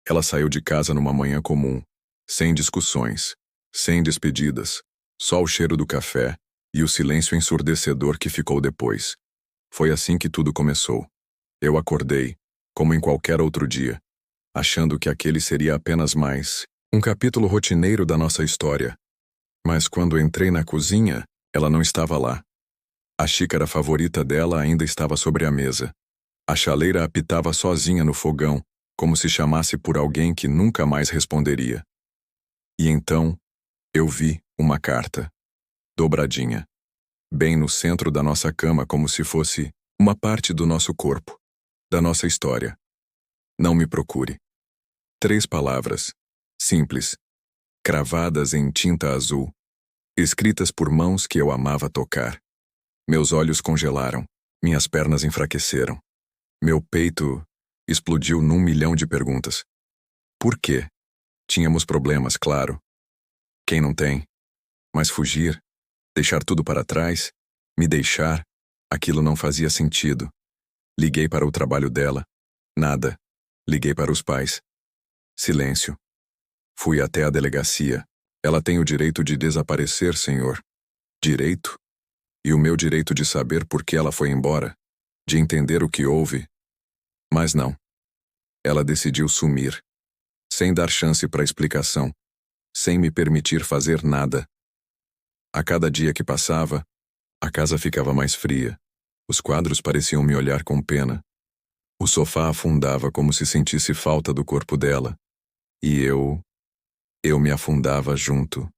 Ela saiu de casa numa manhã comum, sem discussões, sem despedidas, só o cheiro do café e o silêncio ensurdecedor que ficou depois. Foi assim que tudo começou. Eu acordei, como em qualquer outro dia, achando que aquele seria apenas mais um capítulo rotineiro da nossa história. Mas quando entrei na cozinha, ela não estava lá. A xícara favorita dela ainda estava sobre a mesa. A chaleira apitava sozinha no fogão, como se chamasse por alguém que nunca mais responderia. E então, eu vi uma carta, dobradinha, bem no centro da nossa cama, como se fosse uma parte do nosso corpo, da nossa história. Não me procure. 3 palavras, simples, cravadas em tinta azul, escritas por mãos que eu amava tocar. Meus olhos congelaram, minhas pernas enfraqueceram. Meu peito explodiu num milhão de perguntas. Por quê? Tínhamos problemas, claro. Quem não tem? Mas fugir, deixar tudo para trás, me deixar, aquilo não fazia sentido. Liguei para o trabalho dela. Nada. Liguei para os pais. Silêncio. Fui até a delegacia. Ela tem o direito de desaparecer, senhor. Direito? E o meu direito de saber por que ela foi embora? De entender o que houve? Mas não. Ela decidiu sumir. Sem dar chance para explicação. Sem me permitir fazer nada. A cada dia que passava, a casa ficava mais fria. Os quadros pareciam me olhar com pena. O sofá afundava como se sentisse falta do corpo dela. E eu me afundava junto.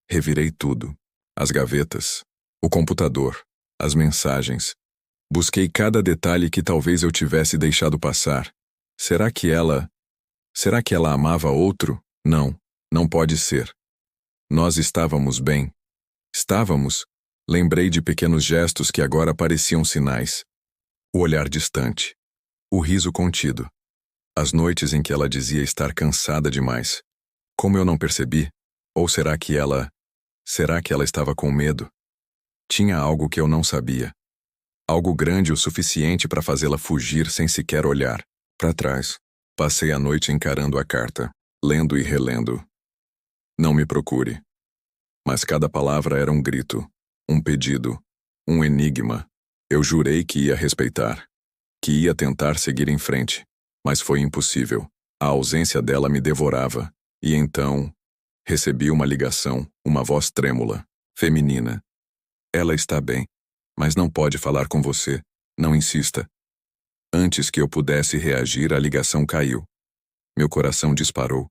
Revirei tudo. As gavetas, o computador, as mensagens. Busquei cada detalhe que talvez eu tivesse deixado passar. Será que ela amava outro? Não, não pode ser. Nós estávamos bem. Estávamos. Lembrei de pequenos gestos que agora pareciam sinais. O olhar distante. O riso contido. As noites em que ela dizia estar cansada demais. Como eu não percebi? Ou será que ela estava com medo? Tinha algo que eu não sabia. Algo grande o suficiente para fazê-la fugir sem sequer olhar para trás. Passei a noite encarando a carta, lendo e relendo. Não me procure. Mas cada palavra era um grito, um pedido, um enigma. Eu jurei que ia respeitar, que ia tentar seguir em frente, mas foi impossível. A ausência dela me devorava, e então recebi uma ligação, uma voz trêmula, feminina. Ela está bem, mas não pode falar com você. Não insista. Antes que eu pudesse reagir, a ligação caiu. Meu coração disparou.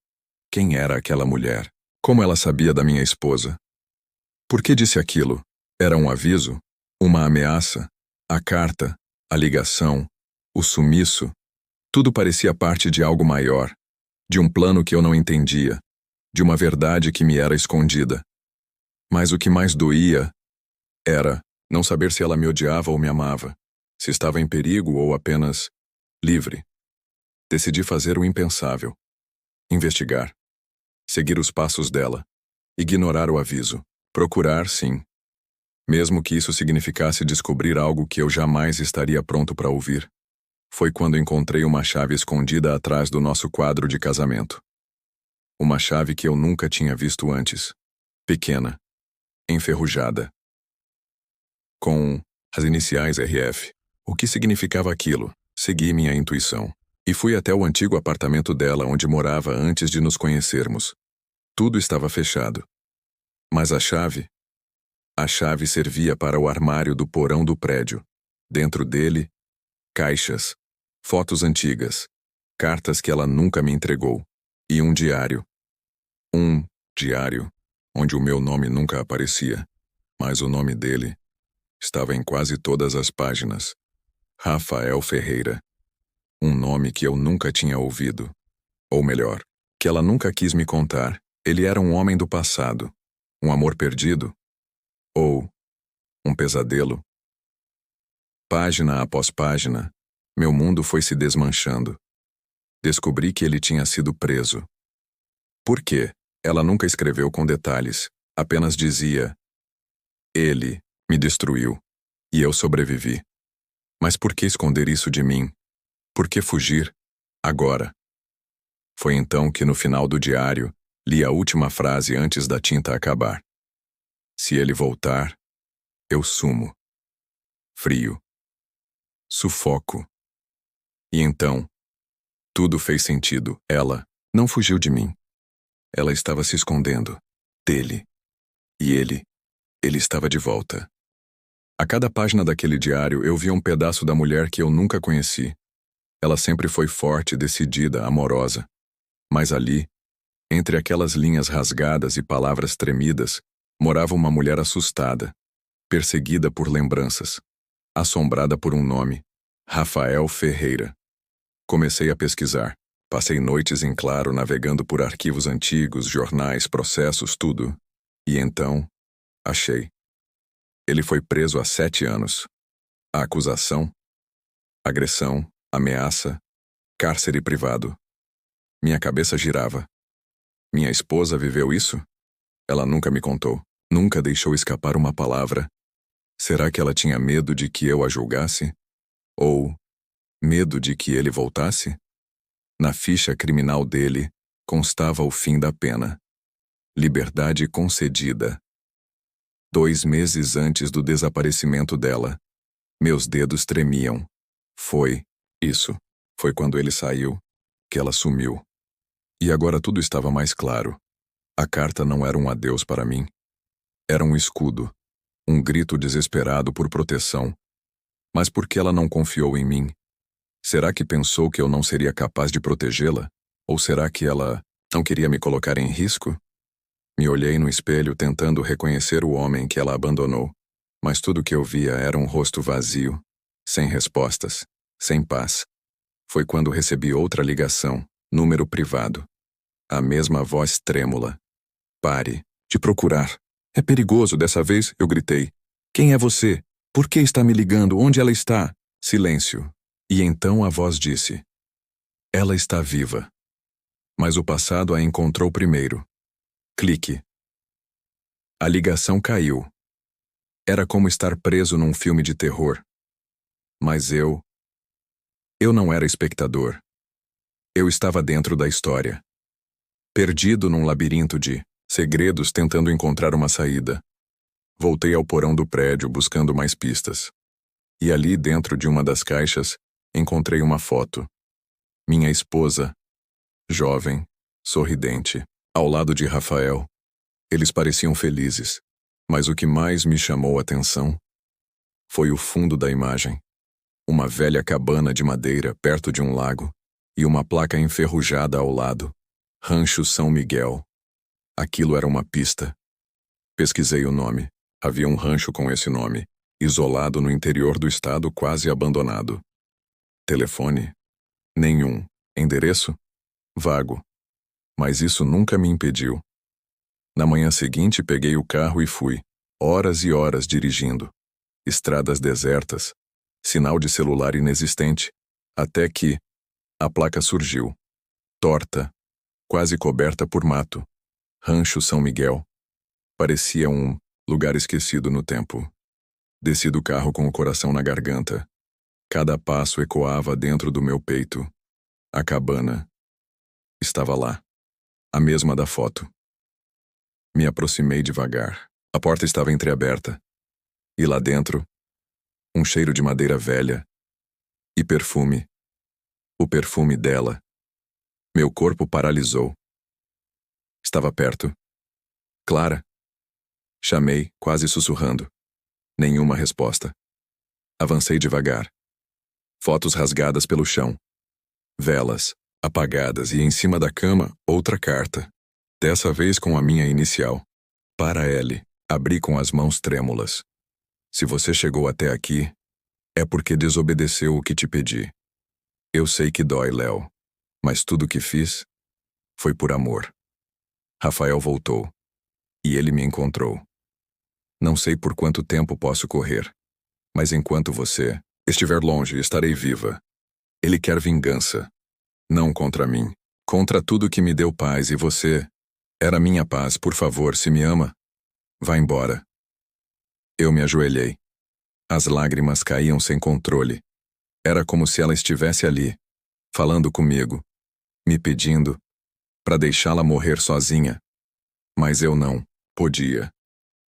Quem era aquela mulher? Como ela sabia da minha esposa? Por que disse aquilo? Era um aviso? Uma ameaça? A carta? A ligação? O sumiço? Tudo parecia parte de algo maior, de um plano que eu não entendia, de uma verdade que me era escondida. Mas o que mais doía era não saber se ela me odiava ou me amava, se estava em perigo ou apenas livre. Decidi fazer o impensável. Investigar. Seguir os passos dela. Ignorar o aviso. Procurar, sim. Mesmo que isso significasse descobrir algo que eu jamais estaria pronto para ouvir. Foi quando encontrei uma chave escondida atrás do nosso quadro de casamento. Uma chave que eu nunca tinha visto antes. Pequena. Enferrujada. Com as iniciais RF. O que significava aquilo? Segui minha intuição. E fui até o antigo apartamento dela onde morava antes de nos conhecermos. Tudo estava fechado. Mas a chave servia para o armário do porão do prédio. Dentro dele, caixas, fotos antigas, cartas que ela nunca me entregou, e um diário. Um diário onde o meu nome nunca aparecia, mas o nome dele estava em quase todas as páginas. Rafael Ferreira. Um nome que eu nunca tinha ouvido. Ou melhor, que ela nunca quis me contar. Ele era um homem do passado. Um amor perdido? Ou um pesadelo? Página após página, meu mundo foi se desmanchando. Descobri que ele tinha sido preso. Por quê? Ela nunca escreveu com detalhes, apenas dizia: ele me destruiu, e eu sobrevivi. Mas por que esconder isso de mim? Por que fugir? Agora. Foi então que, no final do diário, li a última frase antes da tinta acabar. Se ele voltar, eu sumo. Frio. Sufoco. E então, tudo fez sentido. Ela não fugiu de mim. Ela estava se escondendo dele. E ele estava de volta. A cada página daquele diário eu via um pedaço da mulher que eu nunca conheci. Ela sempre foi forte, decidida, amorosa. Mas ali, entre aquelas linhas rasgadas e palavras tremidas, morava uma mulher assustada, perseguida por lembranças, assombrada por um nome: Rafael Ferreira. Comecei a pesquisar. Passei noites em claro navegando por arquivos antigos, jornais, processos, tudo. E então, achei. Ele foi preso há 7 anos. A acusação: agressão, ameaça, cárcere privado. Minha cabeça girava. Minha esposa viveu isso? Ela nunca me contou. Nunca deixou escapar uma palavra. Será que ela tinha medo de que eu a julgasse? Ou medo de que ele voltasse? Na ficha criminal dele constava o fim da pena. Liberdade concedida. 2 meses antes do desaparecimento dela. Meus dedos tremiam. Foi quando ele saiu, que ela sumiu. E agora tudo estava mais claro. A carta não era um adeus para mim. Era um escudo, um grito desesperado por proteção. Mas por que ela não confiou em mim? Será que pensou que eu não seria capaz de protegê-la? Ou será que ela não queria me colocar em risco? Me olhei no espelho tentando reconhecer o homem que ela abandonou, mas tudo que eu via era um rosto vazio, sem respostas, sem paz. Foi quando recebi outra ligação, número privado. A mesma voz trêmula. Pare de procurar. É perigoso dessa vez, eu gritei. Quem é você? Por que está me ligando? Onde ela está? Silêncio. E então a voz disse: ela está viva. Mas o passado a encontrou primeiro. Clique. A ligação caiu. Era como estar preso num filme de terror. Mas eu não era espectador. Eu estava dentro da história. Perdido num labirinto de segredos tentando encontrar uma saída. Voltei ao porão do prédio buscando mais pistas. E ali dentro de uma das caixas, encontrei uma foto. Minha esposa, jovem, sorridente, ao lado de Rafael. Eles pareciam felizes, mas o que mais me chamou a atenção foi o fundo da imagem. Uma velha cabana de madeira perto de um lago e uma placa enferrujada ao lado. Rancho São Miguel. Aquilo era uma pista. Pesquisei o nome. Havia um rancho com esse nome, isolado no interior do estado, quase abandonado. Telefone? Nenhum. Endereço? Vago. Mas isso nunca me impediu. Na manhã seguinte, peguei o carro e fui. Horas e horas dirigindo. Estradas desertas. Sinal de celular inexistente. Até que a placa surgiu. Torta. Quase coberta por mato. Rancho São Miguel. Parecia um lugar esquecido no tempo. Desci do carro com o coração na garganta. Cada passo ecoava dentro do meu peito. A cabana estava lá. A mesma da foto. Me aproximei devagar. A porta estava entreaberta. E lá dentro, um cheiro de madeira velha. E perfume. O perfume dela. Meu corpo paralisou. Estava perto. Clara? Chamei, quase sussurrando. Nenhuma resposta. Avancei devagar. Fotos rasgadas pelo chão. Velas, apagadas e em cima da cama, outra carta. Dessa vez com a minha inicial. Para L. Abri com as mãos trêmulas. Se você chegou até aqui, é porque desobedeceu o que te pedi. Eu sei que dói, Léo. Mas tudo o que fiz foi por amor. Rafael voltou. E ele me encontrou. Não sei por quanto tempo posso correr. Mas enquanto você estiver longe, estarei viva. Ele quer vingança. Não contra mim. Contra tudo que me deu paz e você era minha paz. Por favor, se me ama, vá embora. Eu me ajoelhei. As lágrimas caíam sem controle. Era como se ela estivesse ali, falando comigo, me pedindo para deixá-la morrer sozinha. Mas eu não podia.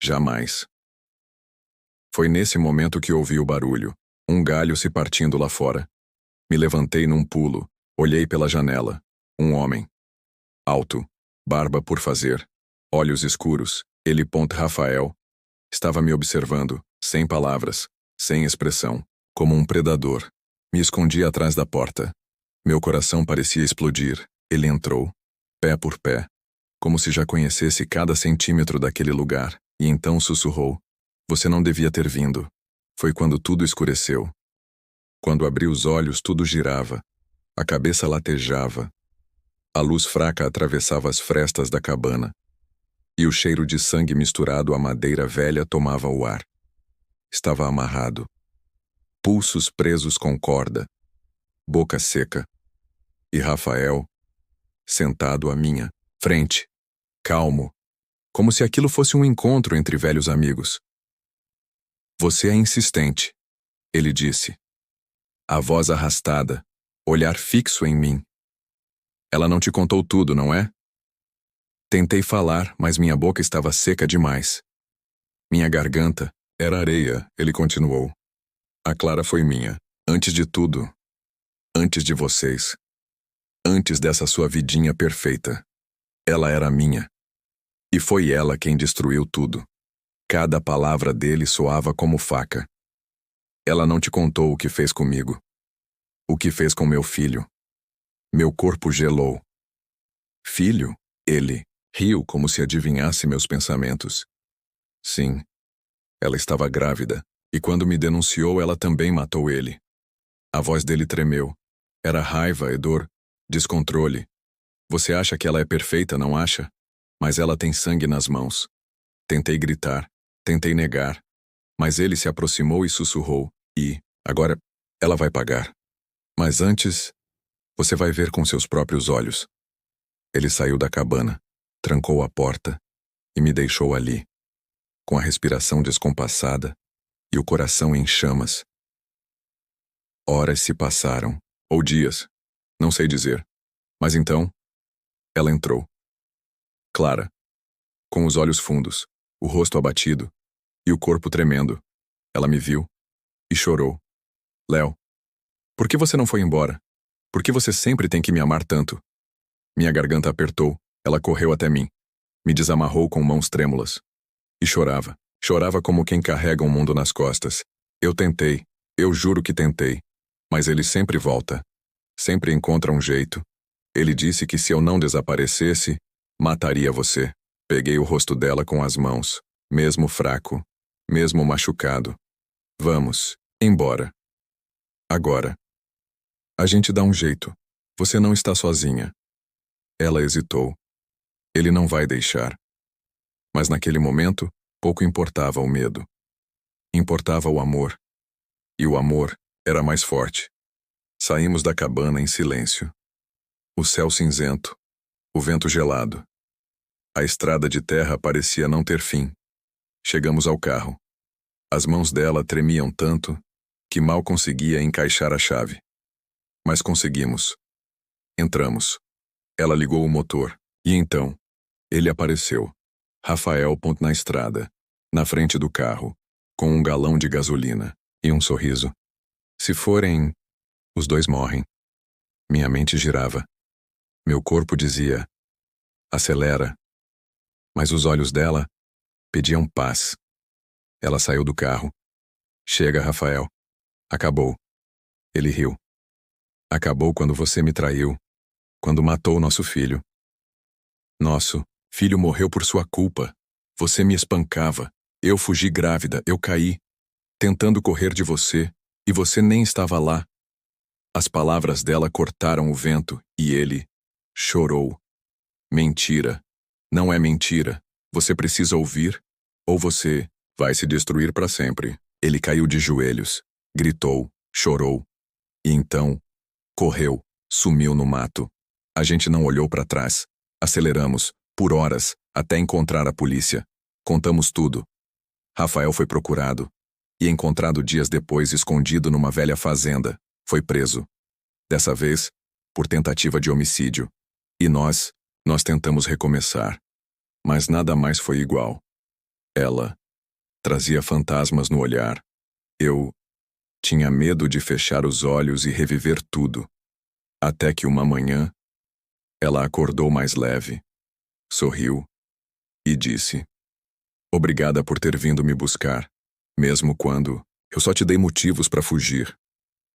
Jamais. Foi nesse momento que ouvi o barulho, um galho se partindo lá fora. Me levantei num pulo, olhei pela janela. Um homem. Alto, barba por fazer, olhos escuros, ele ponto Rafael. Estava me observando, sem palavras, sem expressão, como um predador. Me escondi atrás da porta. Meu coração parecia explodir. Ele entrou, pé por pé, como se já conhecesse cada centímetro daquele lugar, e então sussurrou: "Você não devia ter vindo." Foi quando tudo escureceu. Quando abri os olhos, tudo girava. A cabeça latejava. A luz fraca atravessava as frestas da cabana. E o cheiro de sangue misturado à madeira velha tomava o ar. Estava amarrado. Pulsos presos com corda. Boca seca. E Rafael, sentado à minha frente, calmo, como se aquilo fosse um encontro entre velhos amigos. "Você é insistente", ele disse. A voz arrastada, olhar fixo em mim. "Ela não te contou tudo, não é?" Tentei falar, mas minha boca estava seca demais. Minha garganta era areia, ele continuou. "A Clara foi minha, antes de tudo. Antes de vocês. Antes dessa sua vidinha perfeita. Ela era minha. E foi ela quem destruiu tudo." Cada palavra dele soava como faca. "Ela não te contou o que fez comigo. O que fez com meu filho." Meu corpo gelou. "Filho?" Ele riu como se adivinhasse meus pensamentos. "Sim. Ela estava grávida, e quando me denunciou, ela também matou ele." A voz dele tremeu. Era raiva e dor, descontrole. "Você acha que ela é perfeita, não acha? Mas ela tem sangue nas mãos." Tentei gritar, tentei negar, mas ele se aproximou e sussurrou: "E, agora, ela vai pagar. Mas antes, você vai ver com seus próprios olhos." Ele saiu da cabana, trancou a porta e me deixou ali, com a respiração descompassada e o coração em chamas. Horas se passaram, ou dias, não sei dizer. Mas então, ela entrou. Clara, com os olhos fundos, o rosto abatido e o corpo tremendo. Ela me viu e chorou. "Léo, por que você não foi embora? Por que você sempre tem que me amar tanto?" Minha garganta apertou, ela correu até mim, me desamarrou com mãos trêmulas. E chorava, chorava como quem carrega um mundo nas costas. Eu tentei, eu juro que tentei, mas ele sempre volta. Sempre encontra um jeito. Ele disse que se eu não desaparecesse, mataria você. Peguei o rosto dela com as mãos, mesmo fraco, mesmo machucado. "Vamos, embora. Agora. A gente dá um jeito. Você não está sozinha." Ela hesitou. Ele não vai deixar. Mas naquele momento, pouco importava o medo. Importava o amor. E o amor era mais forte. Saímos da cabana em silêncio. O céu cinzento, o vento gelado. A estrada de terra parecia não ter fim. Chegamos ao carro. As mãos dela tremiam tanto que mal conseguia encaixar a chave. Mas conseguimos. Entramos. Ela ligou o motor, e então, ele apareceu. Rafael ponto na estrada, na frente do carro, com um galão de gasolina e um sorriso. Se forem, os dois morrem. Minha mente girava. Meu corpo dizia: acelera. Mas os olhos dela pediam paz. Ela saiu do carro. Chega, Rafael. Acabou. Ele riu. Acabou quando você me traiu. Quando matou nosso filho. Nosso filho morreu por sua culpa. Você me espancava. Eu fugi grávida, eu caí, tentando correr de você, e você nem estava lá. As palavras dela cortaram o vento, e ele chorou. Mentira. Não é mentira. Você precisa ouvir, ou você vai se destruir para sempre. Ele caiu de joelhos, gritou, chorou. E então, correu, sumiu no mato. A gente não olhou para trás. Aceleramos, por horas, até encontrar a polícia. Contamos tudo. Rafael foi procurado e encontrado dias depois escondido numa velha fazenda. Foi preso. Dessa vez, por tentativa de homicídio. E nós Nós tentamos recomeçar, mas nada mais foi igual. Ela trazia fantasmas no olhar. Eu tinha medo de fechar os olhos e reviver tudo. Até que uma manhã, ela acordou mais leve, sorriu e disse: "Obrigada por ter vindo me buscar, mesmo quando eu só te dei motivos para fugir."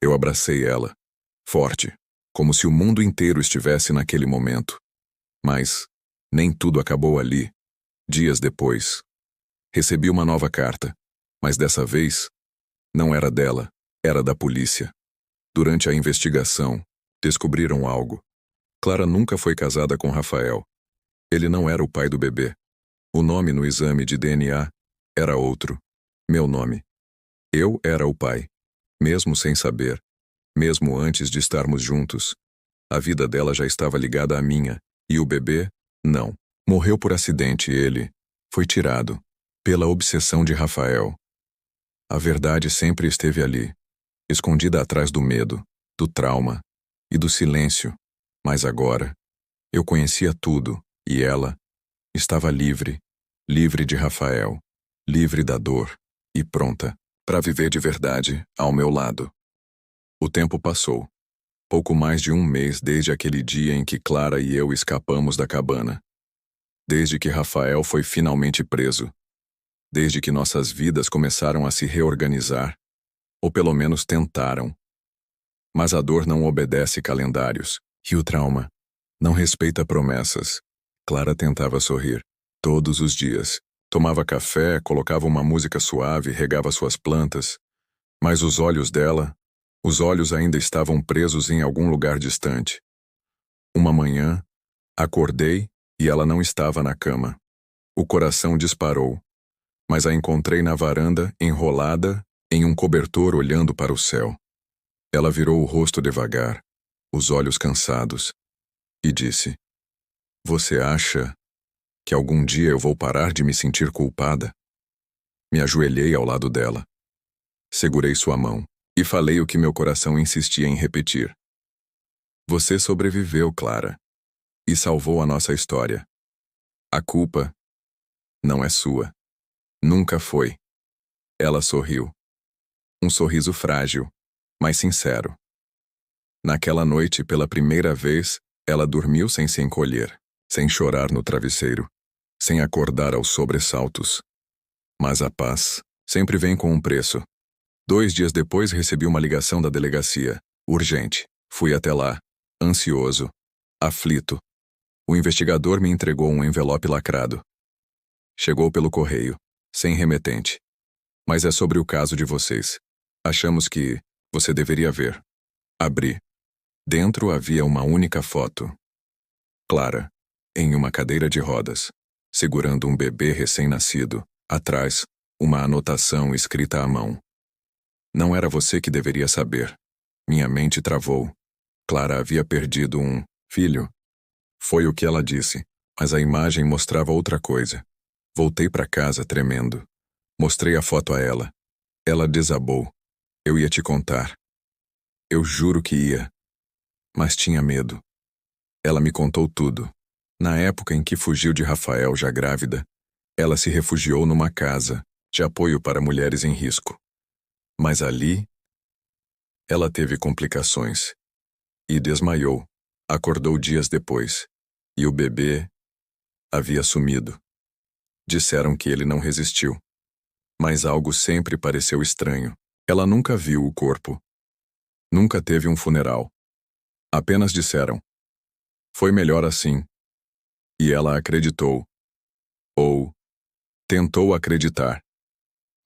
Eu abracei ela, forte, como se o mundo inteiro estivesse naquele momento. Mas nem tudo acabou ali. Dias depois, recebi uma nova carta, mas dessa vez não era dela, era da polícia. Durante a investigação, descobriram algo. Clara nunca foi casada com Rafael. Ele não era o pai do bebê. O nome no exame de DNA era outro. Meu nome. Eu era o pai. Mesmo sem saber, mesmo antes de estarmos juntos, a vida dela já estava ligada à minha, e o bebê, não. Morreu por acidente. Ele foi tirado pela obsessão de Rafael. A verdade sempre esteve ali, escondida atrás do medo, do trauma e do silêncio. Mas agora, eu conhecia tudo, e ela estava livre, livre de Rafael, livre da dor, e pronta para viver de verdade ao meu lado. O tempo passou. Pouco mais de um mês desde aquele dia em que Clara e eu escapamos da cabana. Desde que Rafael foi finalmente preso. Desde que nossas vidas começaram a se reorganizar. Ou pelo menos tentaram. Mas a dor não obedece calendários. E o trauma não respeita promessas. Clara tentava sorrir. Todos os dias. Tomava café, colocava uma música suave, regava suas plantas. Mas os olhos dela, os olhos ainda estavam presos em algum lugar distante. Uma manhã, acordei e ela não estava na cama. O coração disparou, mas a encontrei na varanda, enrolada, em um cobertor olhando para o céu. Ela virou o rosto devagar, os olhos cansados, e disse: "Você acha que algum dia eu vou parar de me sentir culpada?" Me ajoelhei ao lado dela. Segurei sua mão e falei o que meu coração insistia em repetir. "Você sobreviveu, Clara, e salvou a nossa história. A culpa não é sua. Nunca foi." Ela sorriu. Um sorriso frágil, mas sincero. Naquela noite, pela primeira vez, ela dormiu sem se encolher, sem chorar no travesseiro, sem acordar aos sobressaltos. Mas a paz sempre vem com um preço. 2 dias depois recebi uma ligação da delegacia. Urgente. Fui até lá, ansioso, aflito. O investigador me entregou um envelope lacrado. Chegou pelo correio, sem remetente. "Mas é sobre o caso de vocês. Achamos que você deveria ver." Abri. Dentro havia uma única foto. Clara, em uma cadeira de rodas, segurando um bebê recém-nascido. Atrás, uma anotação escrita à mão. "Não era você que deveria saber." Minha mente travou. Clara havia perdido um filho. Foi o que ela disse, mas a imagem mostrava outra coisa. Voltei para casa tremendo. Mostrei a foto a ela. Ela desabou. "Eu ia te contar. Eu juro que ia. Mas tinha medo." Ela me contou tudo. Na época em que fugiu de Rafael já grávida, ela se refugiou numa casa de apoio para mulheres em risco. Mas ali, ela teve complicações e desmaiou. Acordou dias depois, e o bebê havia sumido. Disseram que ele não resistiu. Mas algo sempre pareceu estranho. Ela nunca viu o corpo. Nunca teve um funeral. Apenas disseram: "Foi melhor assim." E ela acreditou. Ou tentou acreditar.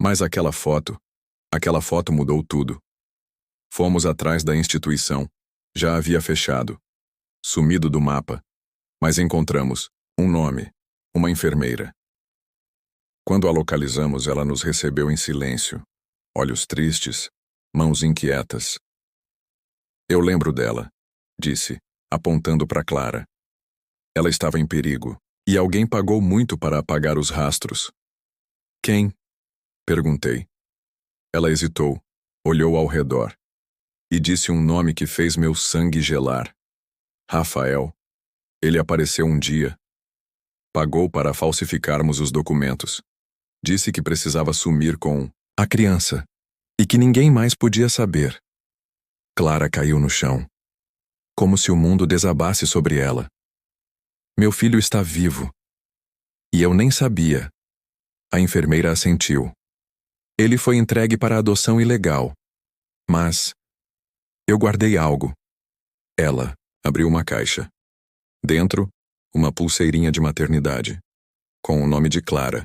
Mas aquela foto mudou tudo. Fomos atrás da instituição. Já havia fechado. Sumido do mapa. Mas encontramos um nome, uma enfermeira. Quando a localizamos, ela nos recebeu em silêncio. Olhos tristes, mãos inquietas. "Eu lembro dela", disse, apontando para Clara. "Ela estava em perigo, e alguém pagou muito para apagar os rastros." "Quem?" perguntei. Ela hesitou, olhou ao redor, e disse um nome que fez meu sangue gelar. "Rafael." Ele apareceu um dia. Pagou para falsificarmos os documentos. Disse que precisava sumir com a criança e que ninguém mais podia saber. Clara caiu no chão, como se o mundo desabasse sobre ela. Meu filho está vivo. E eu nem sabia. A enfermeira assentiu. Ele foi entregue para adoção ilegal. Mas eu guardei algo. Ela abriu uma caixa. Dentro, uma pulseirinha de maternidade, com o nome de Clara,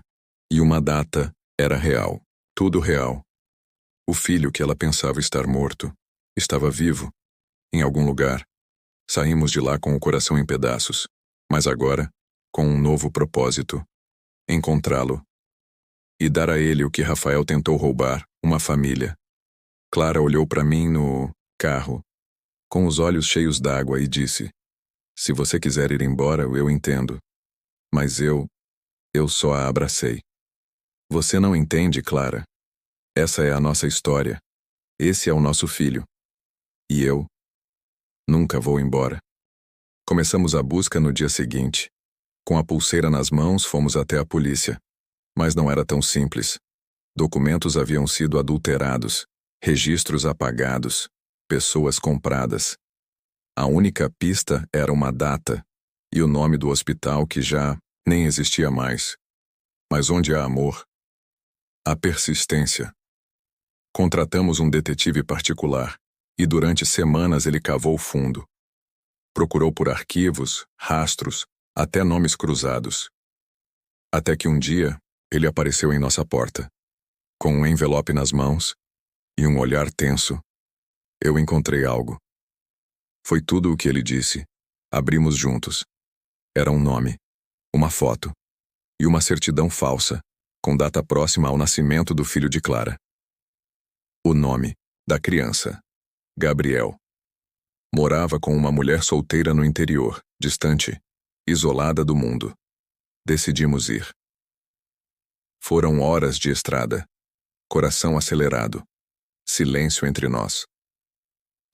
e uma data era real. Tudo real. O filho que ela pensava estar morto estava vivo, em algum lugar. Saímos de lá com o coração em pedaços, mas agora, com um novo propósito: encontrá-lo. E dar a ele o que Rafael tentou roubar, uma família. Clara olhou para mim no carro, com os olhos cheios d'água, e disse: se você quiser ir embora, eu entendo. Mas eu só a abracei. Você não entende, Clara. Essa é a nossa história. Esse é o nosso filho. E eu nunca vou embora. Começamos a busca no dia seguinte. Com a pulseira nas mãos, fomos até a polícia. Mas não era tão simples. Documentos haviam sido adulterados, registros apagados, pessoas compradas. A única pista era uma data e o nome do hospital que já nem existia mais. Mas onde há amor, há persistência. Contratamos um detetive particular e durante semanas ele cavou fundo. Procurou por arquivos, rastros, até nomes cruzados. Até que um dia, ele apareceu em nossa porta, com um envelope nas mãos e um olhar tenso. Eu encontrei algo. Foi tudo o que ele disse. Abrimos juntos. Era um nome, uma foto e uma certidão falsa, com data próxima ao nascimento do filho de Clara. O nome da criança: Gabriel. Morava com uma mulher solteira no interior, distante, isolada do mundo. Decidimos ir. Foram horas de estrada. Coração acelerado. Silêncio entre nós.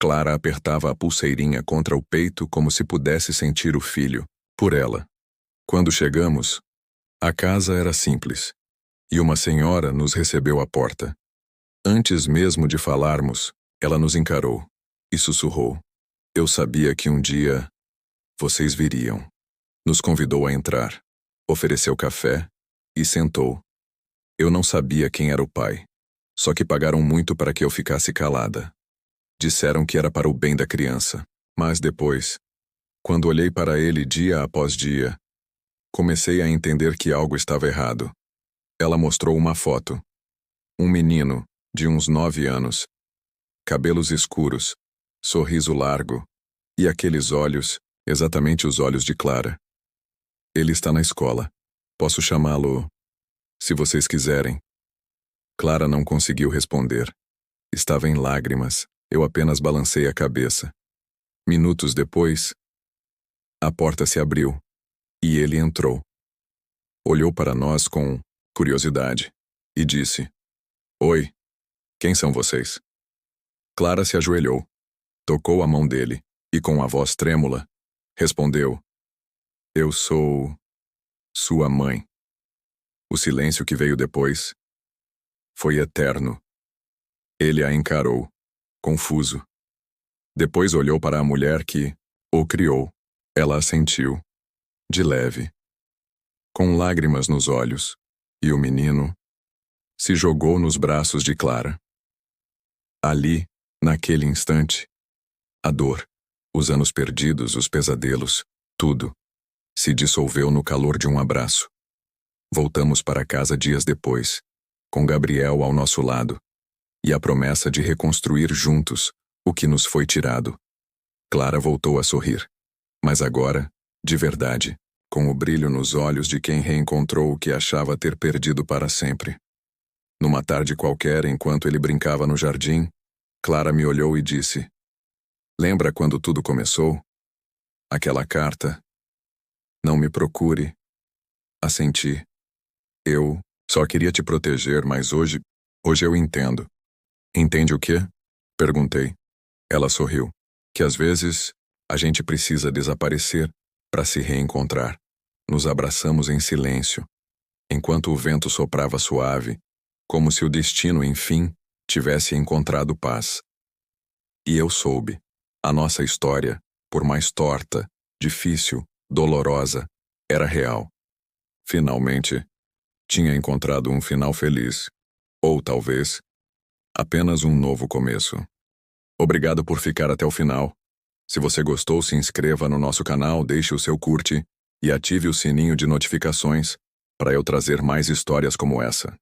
Clara apertava a pulseirinha contra o peito como se pudesse sentir o filho, por ela. Quando chegamos, a casa era simples, e uma senhora nos recebeu à porta. Antes mesmo de falarmos, ela nos encarou e sussurrou: eu sabia que um dia vocês viriam. Nos convidou a entrar, ofereceu café e sentou. Eu não sabia quem era o pai, só que pagaram muito para que eu ficasse calada. Disseram que era para o bem da criança, mas depois, quando olhei para ele dia após dia, comecei a entender que algo estava errado. Ela mostrou uma foto. Um menino, de uns 9 anos. Cabelos escuros, sorriso largo, e aqueles olhos, exatamente os olhos de Clara. Ele está na escola. Posso chamá-lo, se vocês quiserem. Clara não conseguiu responder. Estava em lágrimas. Eu apenas balancei a cabeça. Minutos depois, a porta se abriu e ele entrou. Olhou para nós com curiosidade e disse: oi, quem são vocês? Clara se ajoelhou, tocou a mão dele e com a voz trêmula, respondeu: eu sou sua mãe. O silêncio que veio depois foi eterno. Ele a encarou, confuso. Depois olhou para a mulher que o criou. Ela assentiu, de leve, com lágrimas nos olhos, e o menino se jogou nos braços de Clara. Ali, naquele instante, a dor, os anos perdidos, os pesadelos, tudo, se dissolveu no calor de um abraço. Voltamos para casa dias depois, com Gabriel ao nosso lado, e a promessa de reconstruir juntos o que nos foi tirado. Clara voltou a sorrir, mas agora, de verdade, com o brilho nos olhos de quem reencontrou o que achava ter perdido para sempre. Numa tarde qualquer, enquanto ele brincava no jardim, Clara me olhou e disse: lembra quando tudo começou? Aquela carta. Não me procure. Assenti. Eu só queria te proteger, mas hoje eu entendo. Entende o quê? Perguntei. Ela sorriu. Que às vezes a gente precisa desaparecer para se reencontrar. Nos abraçamos em silêncio, enquanto o vento soprava suave, como se o destino, enfim, tivesse encontrado paz. E eu soube. A nossa história, por mais torta, difícil, dolorosa, era real. Finalmente, tinha encontrado um final feliz. Ou talvez, apenas um novo começo. Obrigado por ficar até o final. Se você gostou, se inscreva no nosso canal, deixe o seu curte e ative o sininho de notificações para eu trazer mais histórias como essa.